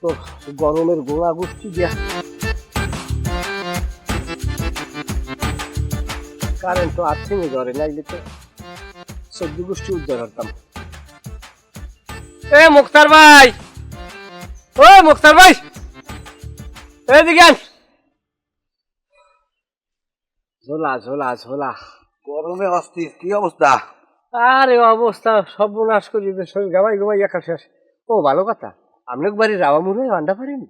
তো গরমের গোড়া গোষ্ঠী দিয়া কারেন্ট তো আর্থিংয়ে ধরে নাইলে তো 14 গোষ্ঠী উদ্ধার হতাম। এ মুক্তার ভাই, ও মুক্তার ভাই, এদিকে আন। ঝোলা ঝোলা ঝোলা, গরমে অস্থির। কি অবস্থা? আরে অবস্থা সর্বনাশ করি, শরীর গামাই গামাই একা শেষ। ও ভালো কথা, আপনার বাড়ির রাওয়া মুড়ে আন্ডা পারেনি?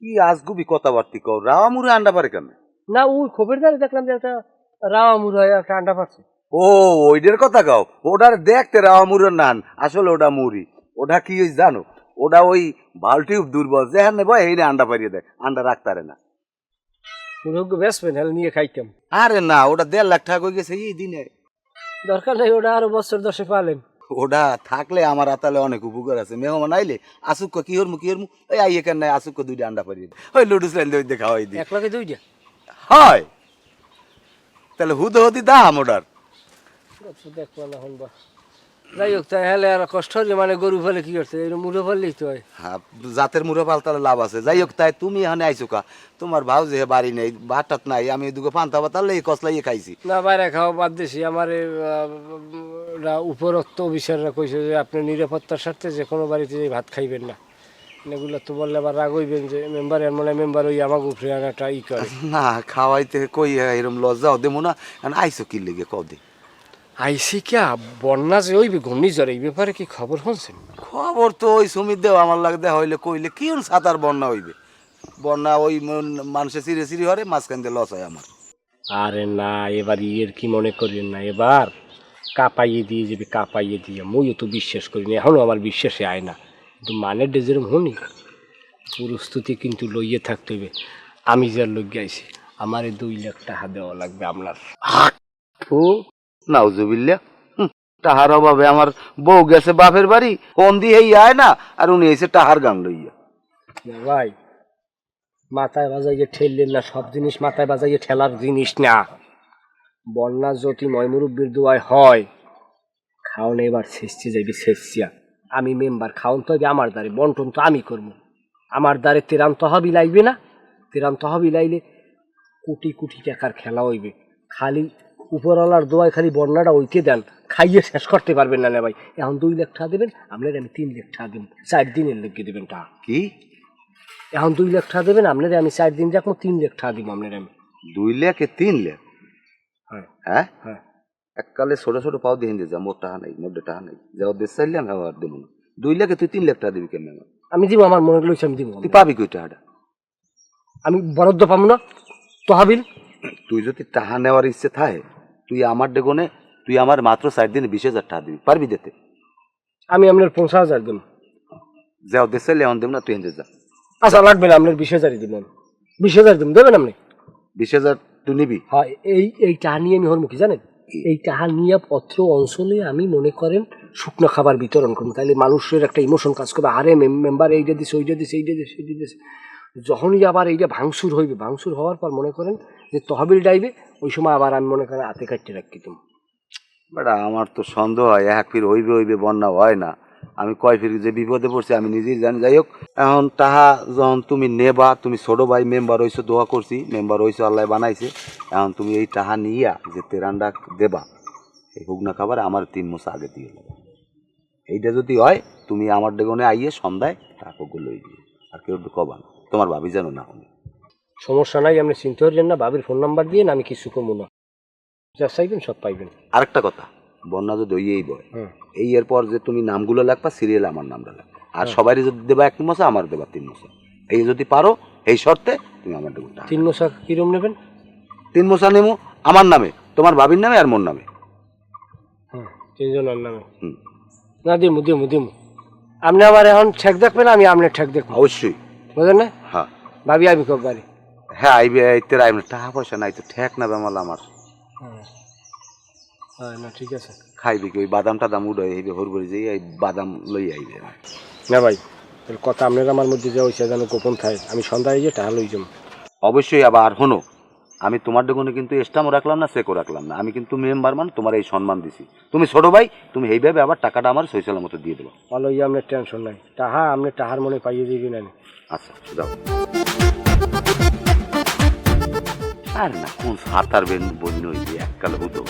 কি আজগুবি কথাবার্তি কও, রাওয়া মুড়ে আন্ডা পারে কেন? না ওই খবর দ্বারা দেখলাম যে একটা রাওয়া মুড়ে একটা আন্ডা পাচ্ছে। ও ওইটার কথা কও? ওটার দেখতে রাওয়া মুড়ের নান, আসলে ওটা মুড়ি। ওটা কি হইছে জানো? ওটা ওই বালটিউব দুর্বল যেখানে নেব এই আন্ডা পারিয়ে দেয়, আন্ডা রাখতারে না। মুরগ বেসবেন হলে নিয়ে খাইতাম। আরে না, ওটা 1.5 লাখ টাকা হয়ে গেছে এই দিনে। দরকার নেই, ওটা আরো বছর 10 পালেন। ওটা থাকলে আমার আতালে অনেক উপকার আছে। মেহমান আইলে আসুক কি হরমু ওই আইয়ে কেন নাই আসুক 2টা আন্ডা পারিয়ে দেয়, ওই লুডুস লাইন দেখা হয় দি এক লাখে 2টা হয়। তাহলে হুদো হদি দাম ওটার। দেখবো না হন বা যাই হোক, তাই হেলে আর কষ্ট হলে মানে গরু ফেলে কি করছে, এরকম মুড়ে ফেললেই তো হয়। হ্যাঁ, জাতের মুড়ে পালতালে লাভ আছে। যাই হোক, তাই তুমি এখানে আইছো কা? তোমার ভাও যে বাড়ি নেই, বাটাত নাই, আমি দুটো পান্তা পাতালে কসলাইয়ে খাইছি। না বাইরে খাওয়া বাদ দিছি। আমার উপরোক্ত অফিসাররা কইছে যে আপনি নিরাপত্তার স্বার্থে যে কোনো বাড়িতে যে ভাত খাইবেন না। এগুলো তো বললে আবার রাগ হইবেন যে মেম্বার এর মানে মেম্বার ওই আমাকে উপরে একটা ই করে। না খাওয়াইতে কই এরম লজ্জাও দেবো না। আইসো কি লেগে কদে? আইসি কে বন্যা যে ওই ঘূর্ণিঝড়, এই ব্যাপারে কি খবর শুনছেন? খবর তো ওই সুমিত দেও আমার লাগে দেওয়া হইলে কইলে কি সাঁতার বন্যা হইবে। বন্যা ওই মানুষের চিরে চিরি হরে, মাঝখান দিয়ে লস হয় আমার। আরে না, এবার ইয়ের কি মনে করেন না, এবার কাঁপাইয়ে দিয়ে যাবে, কাঁপাইয়ে দিয়ে। মুইও তো বিশ্বাস করিনি, এখনও আমার বিশ্বাসে আয় না। কিন্তু মানের ডেজেরম হনি প্রস্তুতি কিন্তু লইয়ে থাকতে হবে। আমি যার লোক গাইছি আমার 2 লাখ টাকা দেওয়া লাগবে আপনার। ও নাউজুবিল্লাহ, টাহার অভাবে আমার বউ গেছে বাপের বাড়ি, ফোন দিয়ে আয় না, আর উনি এসে টাহার গান লইয়া। ভাই মাথায় বাজাইয়ে ঠেললেন না, সব জিনিস মাথায় বাজাইয়ে ঠেলার জিনিস না। বন্যা যদি ময়মুরব্বির দোয়ায় হয়, খাওয়ানো এবার শেষছে যাইবে শেষিয়া। আমি মেম্বার, খাওয়ান তো হবে আমার দ্বারে, বন্টন তো আমি করবো। আমার দ্বারে তেরান তহবিল লাগবে না? তেরান তহবিল আইলে কোটি কোটি টাকার খেলা হইবে। খালি উপরওয়ালার দোয়ায় খালি বন্যাটা ওইতে দেন, খাইয়ে শেষ করতে পারবেন না ভাই। এখন 2 লাখ টাকা দেবেন, আপনার আমি 3 লাখ টাকা দেবেন, 4 দিনের লেগে দেবেন টাকা। কি? এখন 2 লাখ টাকা দেবেন, আপনার আমি 4 দিন রাখবো, 3 লাখ টাকা দিব আপনার আমি। 2 লাখে 3 লাখ? হ্যাঁ হ্যাঁ হ্যাঁ। এককালে ছোট ছোট পাও দিয়ে যা, মোট টাকা নাই, মোটে টাকা নাই, যা দেশ চাইলাম হ্যাঁ আর দেবো না। 2 লাখে তুই 3 লাখ টাকা দিবি কেন? আমি দিব, আমার মনে লইছে আমি দিব। তুই পাবি কই টাকাটা? আমি বরাদ্দ পাবো না তহবিল? তুই যদি টাকা নেওয়ার ইচ্ছে থাকে, তুই আমার ডেগনে তুই আমার মাত্র 4 দিনে 20,000 টাকা দিবি, পারবি দিতে? আমি আপনার 50,000 দেব। যাও দেশ চাইলে এখন দেব না, তুই এনে যা। আচ্ছা লাগবে না, আপনার 20,000 দিব। 20,000 দেব, দেবেন আপনি? 20,000 তুই নিবি? হ্যাঁ, এই টাকা নিয়ে আমি হরমুখী জানেন, এই টাকা নিয়ে পত্র অঞ্চলে আমি মনে করেন শুকনো খাবার বিতরণ করবো। তাহলে মানুষের একটা ইমোশন কাজ করবে, আরে মেম্বার এইটা দিছে, ওইটা দিছে, এইটা দিছে, সেইটা দিছে। যখনই আবার এইটা ভাঙচুর হইবে, ভাঙচুর হওয়ার পর মনে করেন যে তহবিল ডাইবে, ওই সময় আবার আমি মনে করেন হাতে কাটতে রাখি তুমি। বেটা আমার তো সন্দেহ হয়, এক ফির হইবে হইবে, বন্যা হয় না। আমি কয় ফির যে বিপদে পড়ছি আমি নিজেই জানি। যাই হোক, এখন তাহা যখন তুমি নেবা, তুমি ছোট ভাই মেম্বার হইছো, দোয়া করছি, মেম্বার হইছো, আল্লাহ বানাইছে। এখন তুমি এই টাহা নিয়া যে তেরান্ডা দেবা, এই হুগনা খাবার আমার 3 মাস আগে দিয়ে দেবো। এইটা যদি হয়, তুমি আমার ডেগনে আইয়ে সন্ধ্যায় টাকাগুলো লই দিয়ে, আর কেউ কবা না, তোমার ভাবি জানো না। সমস্যা নাই, আপনি চিন্তা করলেন না, ভাবির ফোন নাম্বার দিয়ে আমি কিছু কমু না, যা চাইবেন সব পাইবেন। আরেকটা কথা, বন্যা যদি ওই বয়, এই এরপর যে তুমি নামগুলো লাগবা, সিরিয়াল আমার নামটা লাগবে, আর সবাই যদি দেবা 1 মাসে, আমার দেবা 3 মাসে। এই যদি পারো, এই শর্তে তুমি আমার দেবো। 3 মাস কিরম নেবেন? 3 মাসা নেবো আমার নামে, তোমার ভাবির নামে, আর মোর নামে। হ্যাঁ, 3 জনের নামে। না দিমু দিমু দিমু। আপনি আবার এখন ঠেক দেখবেন, আমি আপনার ঠেক দেখবো অবশ্যই, বুঝলেন না? হ্যাঁ ভাবি আইবি কব বাড়ি? হ্যাঁ আইবে, আইতে আইবে। টাকা পয়সা নাই তো, ঠেক না বেমাল আমার। হ্যাঁ না ঠিক আছে। খাইবি কি ওই বাদাম টাদাম উড়াই আইবে, হরবরি যাই এই বাদাম লই আইবে না ভাই, কথা আপনার আমার মধ্যে যে হয়েছে যেন গোপন থাকে। আমি সন্ধ্যায় গিয়ে টাকা লই যাবো। অবশ্যই। আবার হনো, আমি তোমার ডেগুনে কিন্তু স্টামও রাখলাম না, চেকও রাখলাম না, আমি কিন্তু মেম্বার মান তোমার এই সম্মান দিছি। তুমি ছোট ভাই, তুমি এইভাবে আবার টাকাটা আমার সৈসালের মতো দিয়ে দেবো। ভালো ইয়ে আপনার টেনশন নাই, টাহা আপনি টাহার মনে পাইয়ে দিবি না। আচ্ছা যাও। আর না কোন সাঁতার বন্য হইবে এককালে হতো।